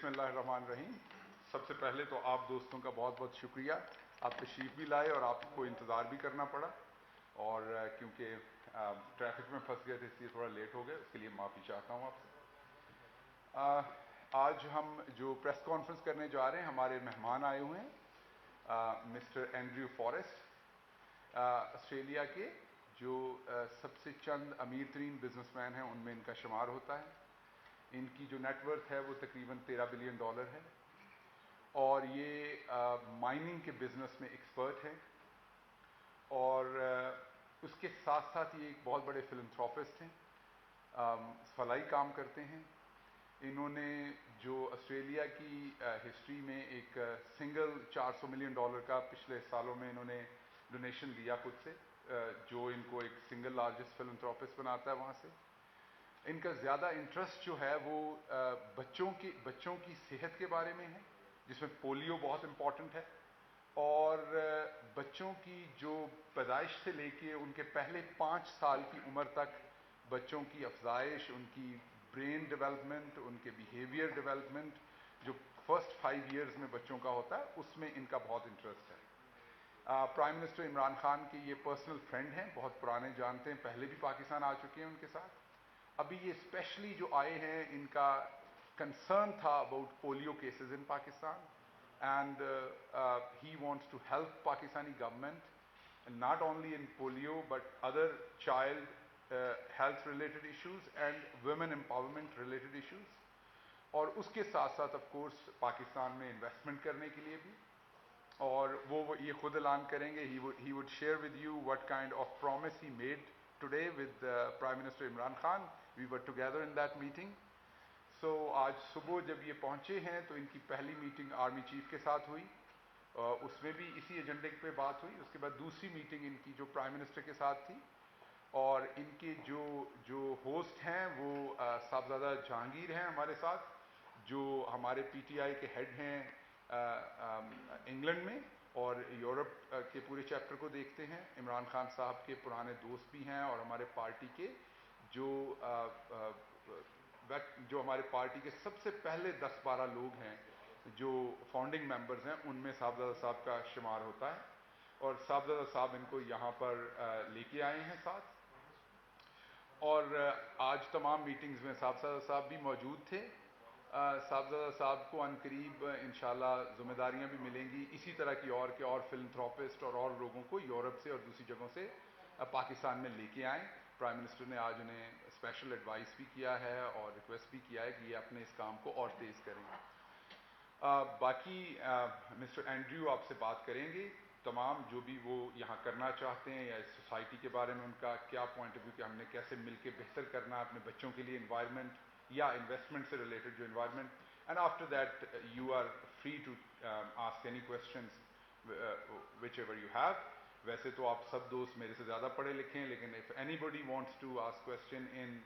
اللہ الرحمن الرحیم. سب سے پہلے تو آپ دوستوں کا بہت بہت شکریہ. آپ تشریف بھی لائے اور آپ کو انتظار بھی کرنا پڑا, اور کیونکہ ٹریفک میں پھنس گئے تھے اس لیے تھوڑا لیٹ ہو گئے, اس کے لیے معافی چاہتا ہوں آپ سے. آج ہم جو پریس کانفرنس کرنے جا رہے ہیں, ہمارے مہمان آئے ہوئے ہیں مسٹر اینڈریو فارسٹ, آسٹریلیا کے جو سب سے چند امیر ترین بزنس مین ہیں ان میں ان کا شمار ہوتا ہے. ان کی جو نیٹ ورتھ ہے وہ تقریباً $13 بلین ہے, اور یہ مائننگ کے بزنس میں ایکسپرٹ ہیں, اور اس کے ساتھ ساتھ یہ ایک بہت بڑے فلنتھراپسٹ ہیں, فلاحی کام کرتے ہیں. انہوں نے جو آسٹریلیا کی ہسٹری میں ایک سنگل $400 ملین کا پچھلے سالوں میں انہوں نے ڈونیشن دیا خود سے, جو ان کو ایک سنگل لارجسٹ فلنتھراپسٹ بناتا ہے وہاں سے. ان کا زیادہ انٹرسٹ جو ہے وہ بچوں کی صحت کے بارے میں ہے, جس میں پولیو بہت امپورٹنٹ ہے, اور بچوں کی جو پیدائش سے لے کے ان کے پہلے 5 سال کی عمر تک بچوں کی افزائش, ان کی برین ڈیولپمنٹ, ان کے بیہیویئر ڈیولپمنٹ, جو فرسٹ 5 ایئرز میں بچوں کا ہوتا ہے, اس میں ان کا بہت انٹرسٹ ہے. پرائم منسٹر عمران خان کے یہ پرسنل فرینڈ ہیں, بہت پرانے جانتے ہیں, پہلے بھی پاکستان آ چکے ہیں ان کے ساتھ. ابھی یہ اسپیشلی جو آئے ہیں ان کا کنسرن تھا about polio cases in Pakistan, and he wants to help Pakistani government not only in polio but other child health related issues and women empowerment related issues, اور اس کے ساتھ ساتھ آف کورس پاکستان میں انویسٹمنٹ کرنے کے لیے بھی. اور وہ یہ خود اعلان کریں گے. he would share with you what kind of promise he made today with Prime Minister Imran Khan. We were together in that meeting. So آج صبح جب یہ پہنچے ہیں تو ان کی پہلی میٹنگ آرمی چیف کے ساتھ ہوئی, اس میں بھی اسی ایجنڈے پہ بات ہوئی. اس کے بعد دوسری میٹنگ ان کی جو پرائم منسٹر کے ساتھ تھی, اور ان کے جو ہوسٹ ہیں وہ صاحبزادہ جہانگیر ہیں ہمارے ساتھ, جو ہمارے پی ٹی آئی کے ہیڈ ہیں انگلینڈ میں, اور یورپ کے پورے چیپٹر کو دیکھتے ہیں. عمران خان صاحب کے پرانے دوست بھی ہیں, اور ہمارے پارٹی کے جو ہمارے پارٹی کے سب سے پہلے 10-12 لوگ ہیں جو فاؤنڈنگ ممبرز ہیں, ان میں صاحبزادہ صاحب کا شمار ہوتا ہے. اور صاحبزادہ صاحب ان کو یہاں پر لے کے آئے ہیں ساتھ, اور آج تمام میٹنگز میں صاحبزادہ صاحب بھی موجود تھے. صاحبزادہ صاحب کو عنقریب انشاءاللہ ذمہ داریاں بھی ملیں گی اسی طرح کی اور فلنتھراپسٹ اور لوگوں کو یورپ سے اور دوسری جگہوں سے پاکستان میں لے کے آئیں. پرائم منسٹر نے آج انہیں اسپیشل ایڈوائس بھی کیا ہے اور ریکویسٹ بھی کیا ہے کہ یہ اپنے اس کام کو اور تیز کریں. باقی مسٹر اینڈریو آپ سے بات کریں گے, تمام جو بھی وہ یہاں کرنا چاہتے ہیں یا اس سوسائٹی کے بارے میں ان کا کیا پوائنٹ آف ویو, کہ ہم نے کیسے مل کے بہتر کرنا ہے اپنے بچوں کے لیے انوائرمنٹ یا انویسٹمنٹ سے ریلیٹڈ جو environment. And after that you are free to ask any questions whichever you have. ویسے تو آپ سب دوست میرے سے زیادہ پڑھے لکھے ہیں, لیکن if anybody wants to ask question in,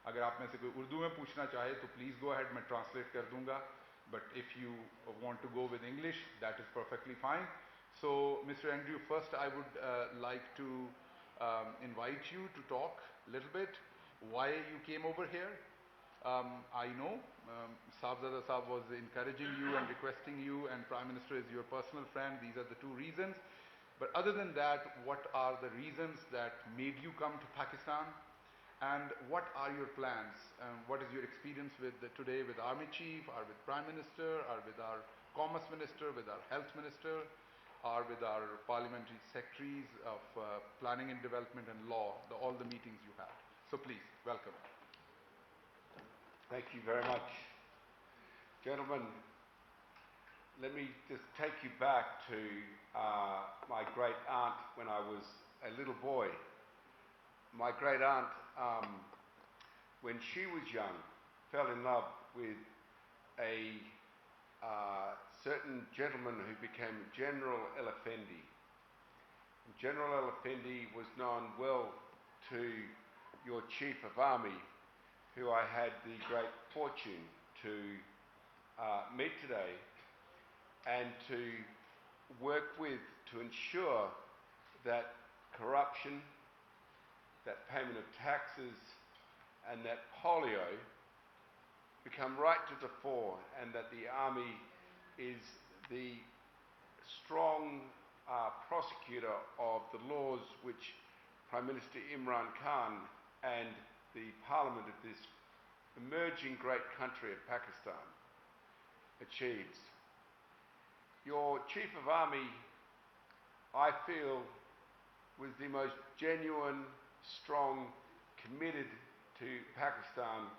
اگر آپ میں سے کوئی اردو میں پوچھنا چاہے تو پلیز گو اہیڈ, میں ٹرانسلیٹ کر دوں گا. But if you want to go with English, that is perfectly fine. So, Mr. Andrew, first I would like to invite you to talk a little bit why you came over here. I know Sahibzada Sahib was encouraging you and requesting you, and Prime Minister is your personal friend. These are the two reasons. But other than that, what are the reasons that made you come to Pakistan? And what are your plans? What is your experience today with Army Chief, or with Prime Minister, or with our Commerce Minister, with our Health Minister, or with our Parliamentary Secretaries of Planning and Development and Law, all the meetings you had. So please, welcome. Thank you very much. Gentlemen, let me just take you back to my great aunt when I was a little boy. My great aunt, when she was young, fell in love with a certain gentleman who became General El Effendi. General El Effendi was known well to your Chief of Army, who I had the great fortune to meet today and to work with to ensure that corruption, that payment of taxes, and that polio become right to the fore, and that the army is the strong prosecutor of the laws which Prime Minister Imran Khan and the Parliament of this emerging great country of Pakistan achieves. Your Chief of Army, I feel, was the most genuine, strong, committed to Pakistan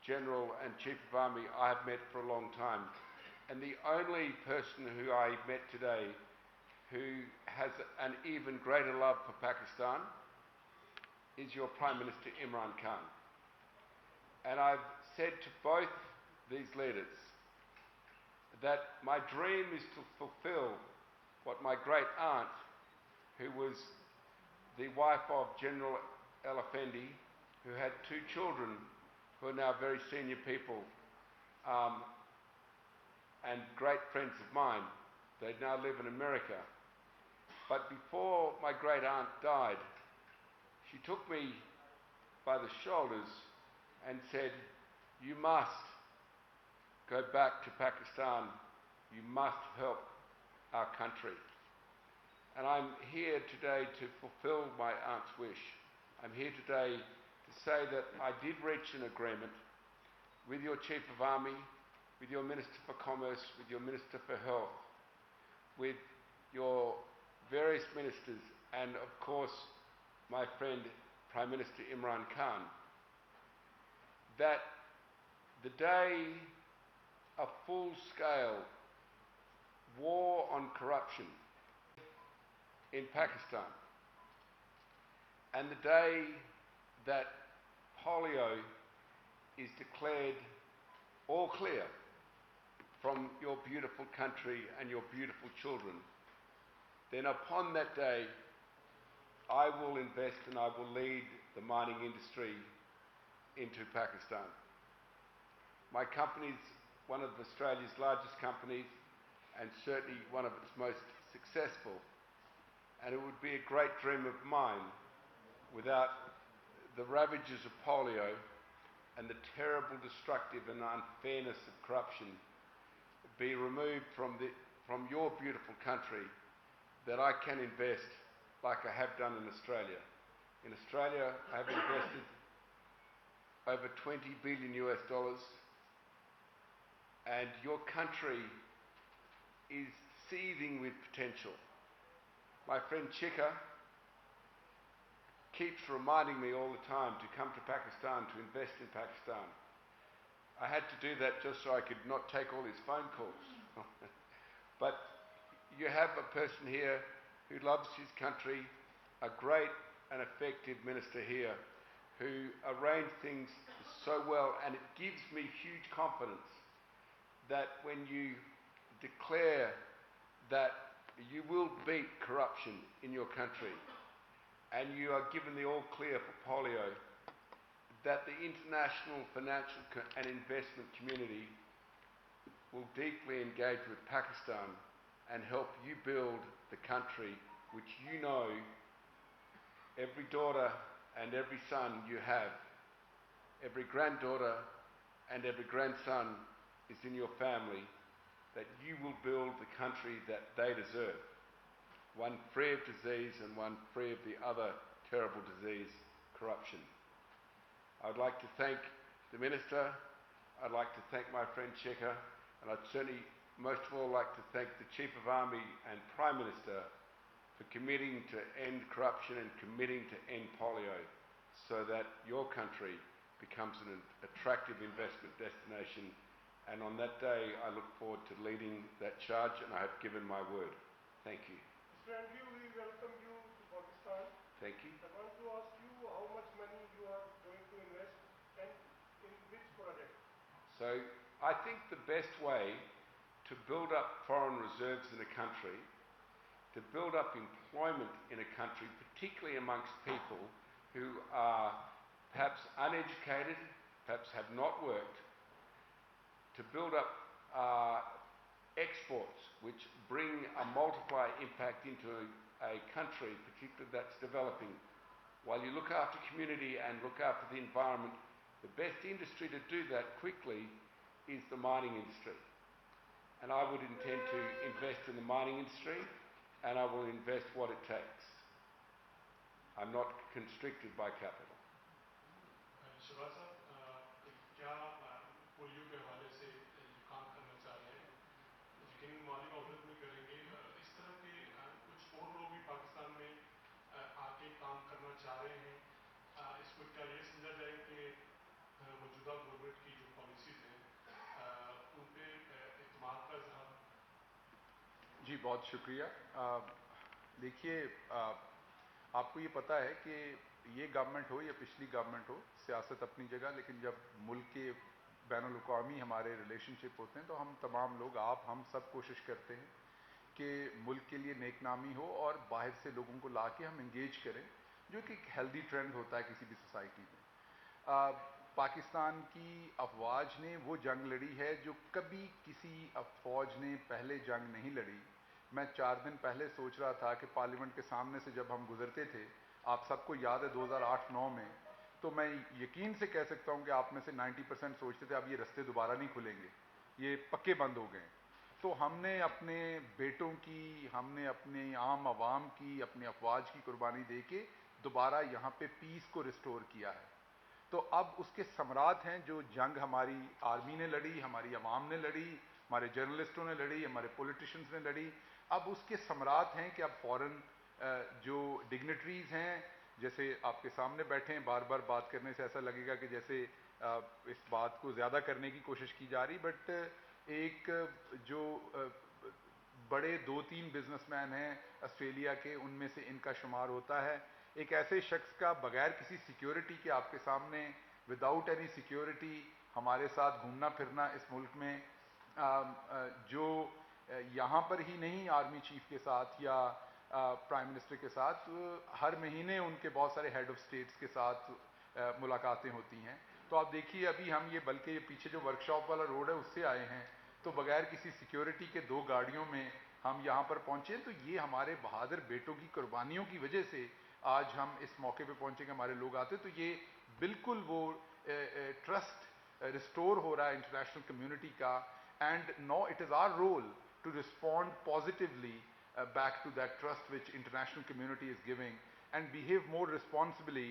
General and Chief of Army I have met for a long time. And the only person who I met today who has an even greater love for Pakistan is your Prime Minister Imran Khan. And I've said to both these leaders that my dream is to fulfill what my great aunt, who was the wife of General El Effendi, who had 2 children who are now very senior people and great friends of mine. They now live in America. But before my great aunt died, she took me by the shoulders and said, "You must go back to Pakistan. You must help our country." And I'm here today to fulfill my aunt's wish. I'm here today to say that I did reach an agreement with your Chief of Army, with your Minister for Commerce, with your Minister for Health, with your various ministers, and of course my friend Prime Minister Imran Khan, that the day a full-scale war on corruption in Pakistan, and the day that polio is declared all clear from your beautiful country and your beautiful children, then upon that day I will invest and I will lead the mining industry into Pakistan. My company is one of Australia's largest companies and certainly one of its most successful, and it would be a great dream of mine without the ravages of polio and the terrible, destructive and unfairness of corruption be removed from your beautiful country, that I can invest like I have done in Australia. In Australia, I have invested over $20 billion US, and your country is seething with potential. My friend Chika keeps reminding me all the time to come to Pakistan, to invest in Pakistan. I had to do that just so I could not take all his phone calls. But you have a person here who loves his country, a great and effective minister here who arranged things so well, and it gives me huge confidence that when you declare that you will beat corruption in your country and you are given the all clear for polio, that the international financial and investment community will deeply engage with Pakistan and help you build the country which you know every daughter and every son you have, every granddaughter and every grandson is in your family, that you will build the country that they deserve. One free of disease and one free of the other terrible disease, corruption. I'd like to thank the Minister, I'd like to thank my friend Cheka, and I'd certainly most of all like to thank the Chief of Army and Prime Minister for committing to end corruption and committing to end polio so that your country becomes an attractive investment destination. And on that day, I look forward to leading that charge, and I have given my word. Thank you. Mr. Andrew, we welcome you to Pakistan. Thank you. I want to ask you how much money you are going to invest and in which project? So I think the best way to build up foreign reserves in a country, to build up employment in a country, particularly amongst people who are perhaps uneducated, perhaps have not worked, to build up exports which bring a multiplier impact into a country, particularly that's developing. While you look after community and look after the environment, The best industry to do that quickly is the mining industry. And I would intend to invest in the mining industry, and I will invest what it takes. I'm not constricted by capital. Shahbaz साहब, क्या polio के हवाले से जो काम करना चाह रहे हैं यकीन माली मामलों में करेंगे, इस तरह के कुछ और लोग भी पाकिस्तान में आके काम करना चाह रहे हैं, इसको क्या ये समझा जाए कि मौजूदा गवर्नमेंट की जो पॉलिसीज हैं उन पे एतमाद का इजहार? जी बहुत शुक्रिया। देखिए, आपको ये पता है कि ये गवर्नमेंट हो या पिछली गवर्नमेंट हो, सियासत अपनी जगह, लेकिन जब मुल्क के बैनुल-अक़वामी हमारे रिलेशनशिप होते हैं तो हम तमाम लोग, आप, हम सब कोशिश करते हैं कि मुल्क के लिए नेक नामी हो और बाहर से लोगों को ला के हम इंगेज करें, जो कि एक हेल्दी ट्रेंड होता है किसी भी सोसाइटी में। पाकिस्तान की अफवाज ने वो जंग लड़ी है जो कभी किसी फ़ौज ने पहले जंग नहीं लड़ी। मैं 4 दिन पहले सोच रहा था कि पार्लियामेंट के सामने से जब हम गुजरते थे, आप सबको याद है 2008-9 में, तो मैं यकीन से कह सकता हूं कि आप में से 90% सोचते थे अब ये रास्ते दोबारा नहीं खुलेंगे, ये पक्के बंद हो गए। तो हमने अपने बेटों की, हमने अपने आम आवाम की, अपने अफवाज की कुर्बानी दे के दोबारा यहाँ पे पीस को रिस्टोर किया है। तो अब उसके समरात हैं जो जंग हमारी आर्मी ने लड़ी, हमारी अवाम ने लड़ी, हमारे जर्नलिस्टों ने लड़ी, हमारे पॉलिटिशियंस ने लड़ी। अब उसके समरात हैं कि अब फॉरेन जो डिग्निटरीज हैं, जैसे आपके सामने बैठे हैं, बार बार बात करने से ऐसा लगेगा कि जैसे इस बात को ज़्यादा करने की कोशिश की जा रही, बट एक जो बड़े 2-3 बिजनेसमैन हैं ऑस्ट्रेलिया के, उनमें से इनका शुमार होता है। एक ऐसे शख्स का बगैर किसी सिक्योरिटी के आपके सामने, विदाउट एनी सिक्योरिटी, हमारे साथ घूमना फिरना इस मुल्क में, जो यहाँ पर ही नहीं आर्मी चीफ के साथ या प्राइम मिनिस्टर के साथ, हर महीने उनके बहुत सारे हेड ऑफ स्टेट्स के साथ मुलाकातें होती हैं। तो आप देखिए, अभी हम ये, बल्कि ये पीछे जो वर्कशॉप वाला रोड है उससे आए हैं, तो बगैर किसी सिक्योरिटी के 2 गाड़ियों में हम यहाँ पर पहुँचे। तो ये हमारे बहादुर बेटों की कुर्बानियों की वजह से आज हम इस मौके पे पहुँचे कि हमारे लोग आते। तो ये बिल्कुल वो ट्रस्ट रिस्टोर हो रहा है इंटरनेशनल कम्युनिटी का, and now it is our role to respond positively back to that trust which international community is giving, and behave more responsibly,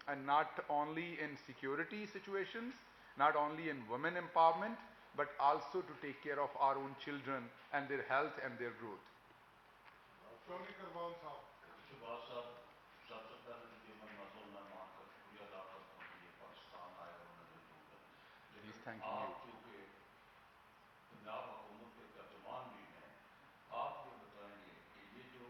and not only in security situations, not only in women empowerment, but also to take care of our own children and their health and their growth. Shahbaz साहब, सबसे पहले तो ये मैं मज़हूर मेहमान का शुक्रिया अदा करता हूँ कि ये पाकिस्तान आए और उन्होंने मौजूद है। लेकिन आप चूँकि पंजाब हुकूमत के तर्जुमान भी हैं, आप ये बताएंगे कि ये जो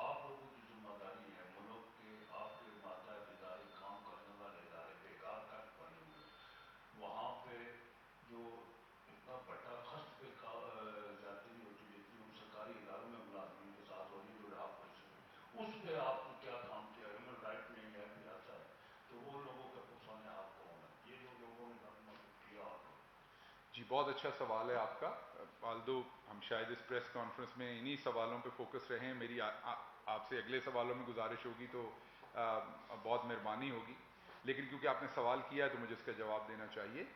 आप लोगों की जिम्मेदारी है, मुल्क के आपके माता इदारे, काम करने वाले इदारे बेकार कट बने हुए, वहाँ पे जो इतना बड़ा खस्त पे जाती नहीं होती, जितनी उन सरकारी इदारों में मुलाजमीन के साथ हो रही, जो राह उस पर आपने क्या काम किया? ह्यूमन राइट नहीं है, फिर आता है तो वो लोगों के पुछाने आप कौन है? ये जो लोगों ने किया जी, बहुत अच्छा सवाल है आपका। फालतू हम शायद इस प्रेस कॉन्फ्रेंस में इन्हीं सवालों पे फोकस रहे हैं। मेरी आपसे अगले सवालों में गुजारिश होगी तो बहुत मेहरबानी होगी, लेकिन क्योंकि आपने सवाल किया है तो मुझे इसका जवाब देना चाहिए।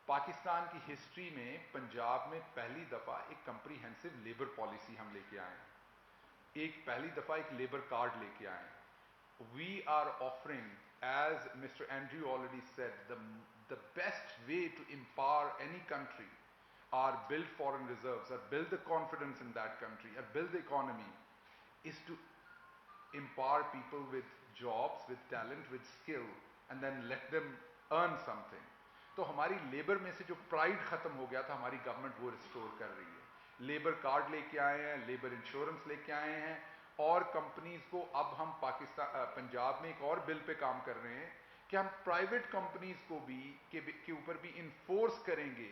पाकिस्तान की हिस्ट्री में पंजाब में पहली दफ़ा एक कंप्रीहेंसिव लेबर पॉलिसी हम लेके आए हैं, एक पहली दफ़ा एक लेबर कार्ड लेके आए हैं। We are offering, as mister Andrew already said, the best way to empower any country or build foreign reserves or build the confidence in that country or build the economy is to empower people with jobs, with talent, with skill, and then let them earn something. तो हमारी labour में से जो pride खत्म हो गया था, हमारी गवर्नमेंट वो रिस्टोर कर रही है। लेबर कार्ड लेके आए हैं, लेबर इंश्योरेंस लेके आए हैं, और कंपनीज को अब हम पंजाब में एक और बिल पे काम कर रहे हैं कि हम प्राइवेट कंपनीज को भी के ऊपर भी इन्फोर्स करेंगे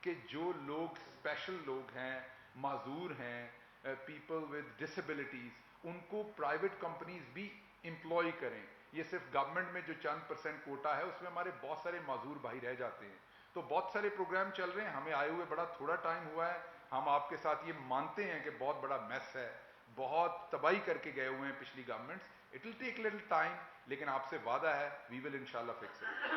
कि जो लोग स्पेशल लोग हैं, माजूर हैं, पीपल विद डिसेबिलिटीज, उनको प्राइवेट कंपनीज भी एम्प्लॉय करें। ये सिर्फ गवर्नमेंट में जो चंद % कोटा है उसमें हमारे बहुत सारे माजूर भाई रह जाते हैं। तो बहुत सारे प्रोग्राम चल रहे हैं, हमें आए हुए बड़ा थोड़ा टाइम हुआ है। हम आपके साथ ये मानते हैं कि बहुत बड़ा मैस है, बहुत तबाही करके गए हुए हैं पिछली governments. It will take little time, لیکن آپ سے وعدہ ہے we will inshallah fix it.